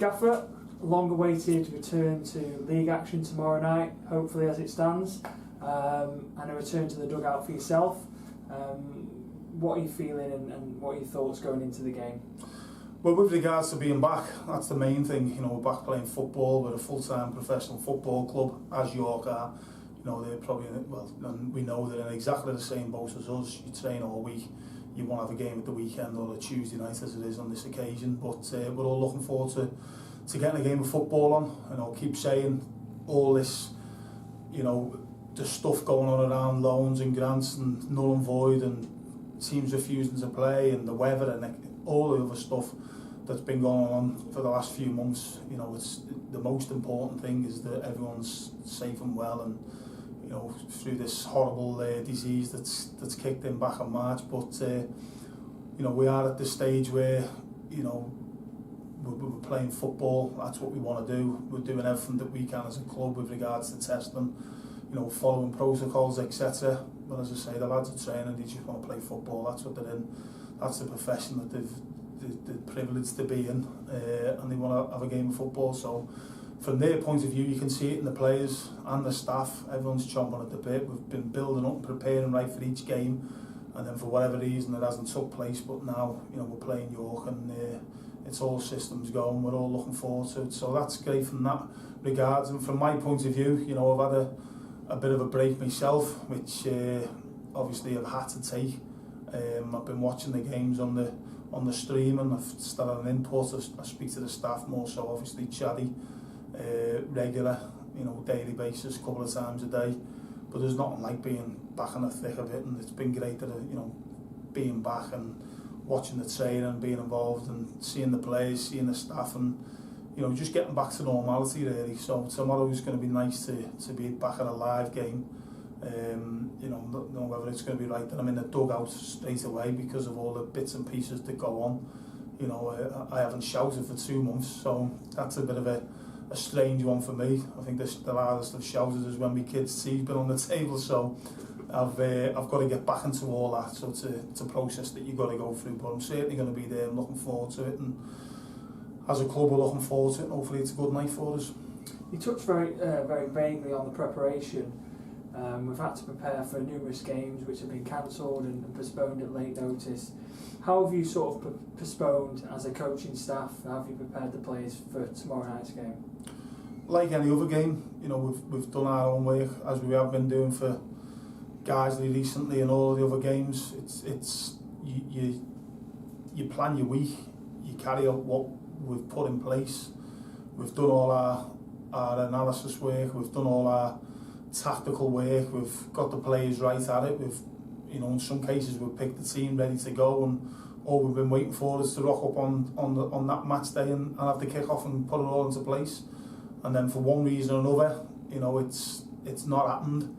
Gaffer, long-awaited return to league action tomorrow night, hopefully as it stands, and a return to the dugout for yourself. What are you feeling and what are your thoughts going into the game? Well, with regards to being back, that's the main thing. We're back playing football. We're a full-time professional football club, as York are. They're probably, and we know they're in exactly the same boat as us. You train all week. You won't have a game at the weekend or a Tuesday night as it is on this occasion. But we're all looking forward to getting a game of football on. I'll keep saying all this, the stuff going on around loans and grants and null and void and teams refusing to play and the weather and all the other stuff that's been going on for the last few months. It's the most important thing is that everyone's safe and well and through this horrible disease that's kicked in back in March. But we are at the stage where we're playing football. That's what we want to do. We're doing everything that we can as a club with regards to testing, following protocols, etc. But as I say, the lads are training. They just want to play football. That's what they're in. That's the profession that they're privileged to be in, and they want to have a game of football. So from their point of view, you can see it in the players and the staff. Everyone's chomping at the bit. We've been building up and preparing right for each game, and then for whatever reason it hasn't took place. But now, we're playing York, and it's all systems going. We're all looking forward to it. So that's great from that regards. And from my point of view, I've had a bit of a break myself, which obviously I've had to take. I've been watching the games on the stream, and I've still had an input. I speak to the staff more so, obviously chatty, regular, daily basis, a couple of times a day. But there's nothing like being back in the thick of it, and it's been great that being back and watching the training and being involved and seeing the players, seeing the staff, and just getting back to normality really. So tomorrow is going to be nice to be back at a live game. Don't know whether it's going to be right that I'm in the dugout straight away because of all the bits and pieces that go on. I haven't shouted for 2 months, so that's a bit of a strange one for me. I think the hardest I've shouted is when my kids' tea's been on the table, so I've got to get back into all that. So it's a process that you've got to go through, but I'm certainly going to be there and looking forward to it, and as a club we're looking forward to it, and hopefully it's a good night for us. You touched very vaguely on the preparation. We've had to prepare for numerous games which have been cancelled and postponed at late notice. How have you sort of postponed as a coaching staff? How have you prepared the players for tomorrow night's game? Like any other game, we've done our own work as we have been doing for Guiseley recently and all the other games. It's you plan your week, you carry out what we've put in place. We've done all our analysis work, we've done all our tactical work, we've got the players right at it. We've, in some cases we've picked the team ready to go, and all we've been waiting for is to rock up on that match day and have the kick off and put it all into place. And then for one reason or another, it's not happened.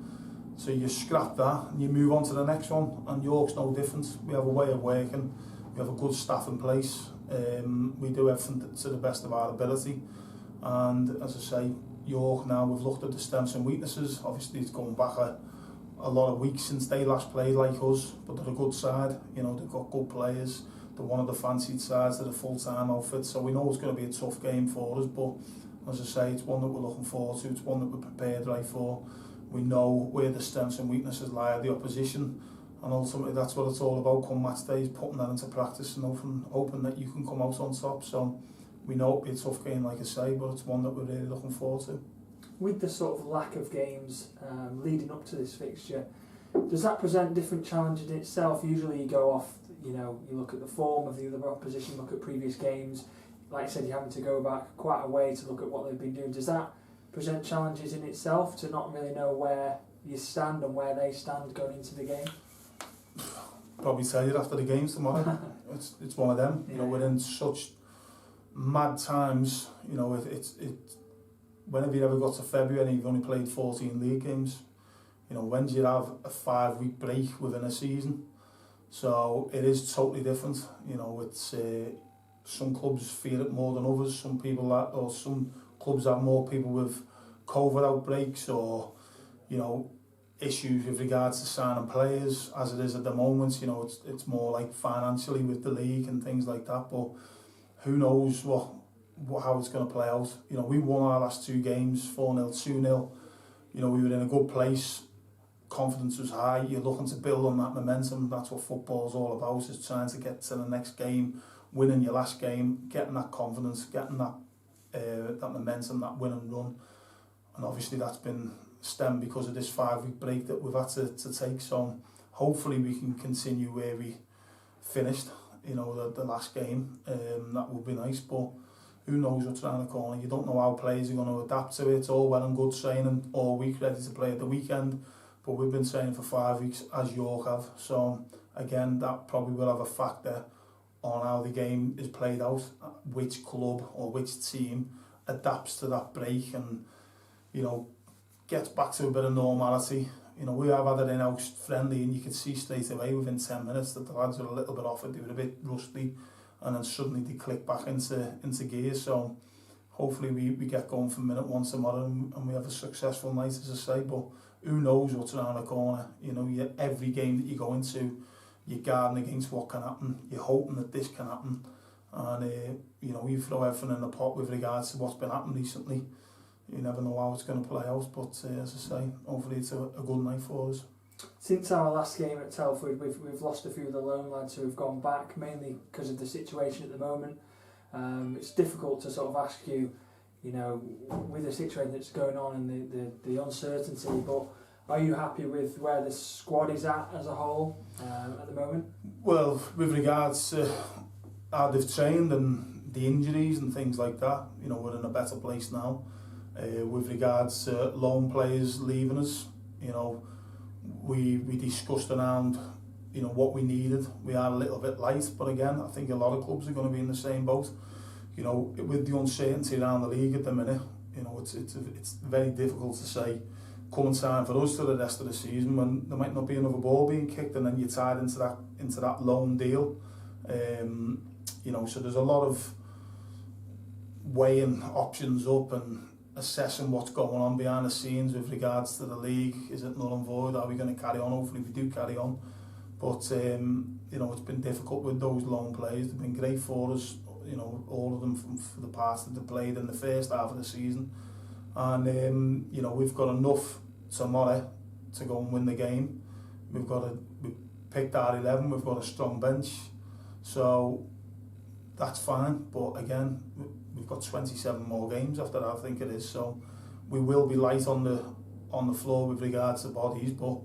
So you scrap that and you move on to the next one. And York's no different. We have a way of working. We have a good staff in place. We do everything to the best of our ability. And as I say, York now, we've looked at the strengths and weaknesses. Obviously it's going back a lot of weeks since they last played like us, but they're a good side. They've got good players. They're one of the fancied sides. They're a full-time outfit, so we know it's going to be a tough game for us, but as I say, it's one that we're looking forward to. It's one that we're prepared right for. We know where the strengths and weaknesses lie of the opposition, and ultimately that's what it's all about come match day, is putting that into practice and hoping that you can come out on top. So we know it'll be a tough game, like I say, but it's one that we're really looking forward to. With the sort of lack of games leading up to this fixture, does that present different challenges in itself? Usually you go off, you look at the form of the other opposition, look at previous games. Like I said, you're having to go back quite a way to look at what they've been doing. Does that present challenges in itself to not really know where you stand and where they stand going into the game? Probably tell you after the games tomorrow. it's one of them. Yeah. We're in such mad times. Whenever you ever got to February, you've only played 14 league games. When do you have a 5-week break within a season? So it is totally different. It's some clubs feel it more than others. Some clubs have more people with COVID outbreaks or issues with regards to signing players. As it is at the moment, it's more like financially with the league and things like that. But who knows what how it's going to play out. You know, we won our last 2 games, 4-0, 2-0. You know, we were in a good place. Confidence was high. You're looking to build on that momentum. That's what football's all about, is trying to get to the next game, winning your last game, getting that confidence, getting that momentum, that win and run. And obviously that's been stemmed because of this 5-week break that we've had to take. So hopefully we can continue where we finished, you know, the last game. That would be nice, but who knows what's around the corner. You don't know how players are going to adapt to it. It's all well and good training all week, ready to play at the weekend, but we've been training for 5 weeks, as York have. So again, that probably will have a factor on how the game is played out, which club or which team adapts to that break and, you know, gets back to a bit of normality. You know, we have had an in-house friendly, and you could see straight away within 10 minutes that the lads were a little bit off it. They were a bit rusty, and then suddenly they click back into gear. So hopefully we get going from minute 1 tomorrow, and we have a successful night, as I say. But who knows what's around the corner. You know, every game that you go into, you're guarding against what can happen. You're hoping that this can happen. And, you know, you throw everything in the pot with regards to what's been happening recently. You never know how it's going to play out. But, as I say, hopefully it's a good night for us. Since our last game at Telford, we've lost a few of the lone lads who have gone back, mainly because of the situation at the moment. It's difficult to sort of ask you, you know, with the situation that's going on and the uncertainty, but are you happy with where the squad is at as a whole at the moment? Well, with regards to how they've trained and the injuries and things like that, you know, we're in a better place now. With regards to loan players leaving us, you know, we discussed around, you know, what we needed. We are a little bit light, but again, I think a lot of clubs are going to be in the same boat. You know, with the uncertainty around the league at the minute, you know, it's very difficult to say come and sign for us for the rest of the season when there might not be another ball being kicked, and then you're tied into that loan deal. You know, so there's a lot of weighing options up and assessing what's going on behind the scenes with regards to the league. Is it null and void? Are we going to carry on? Hopefully we do carry on. But you know, it's been difficult with those loan players. They've been great for us. You know, all of them for the parts that they played in the first half of the season. And you know, we've got enough tomorrow to go and win the game. We picked our 11. We've got a strong bench, so that's fine. But again, we've got 27 more games after that, I think it is. So we will be light on the floor with regards to bodies, but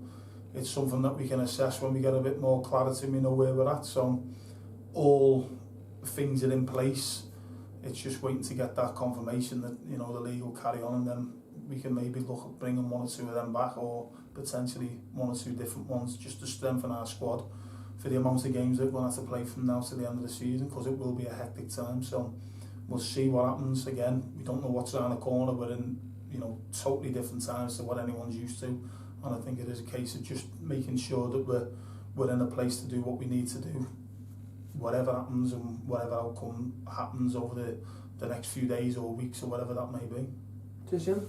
it's something that we can assess when we get a bit more clarity and we know where we're at. So all things are in place. It's just waiting to get that confirmation that, you know, the league will carry on, and then we can maybe look at bringing 1 or 2 of them back, or potentially 1 or 2 different ones, just to strengthen our squad for the amount of games that we're going to have to play from now to the end of the season, because it will be a hectic time. So we'll see what happens. Again, we don't know what's around the corner. We're in, you know, totally different times to what anyone's used to, and I think it is a case of just making sure that we're in a place to do what we need to do, whatever happens and whatever outcome happens over the next few days or weeks or whatever that may be. Cheers, Jim.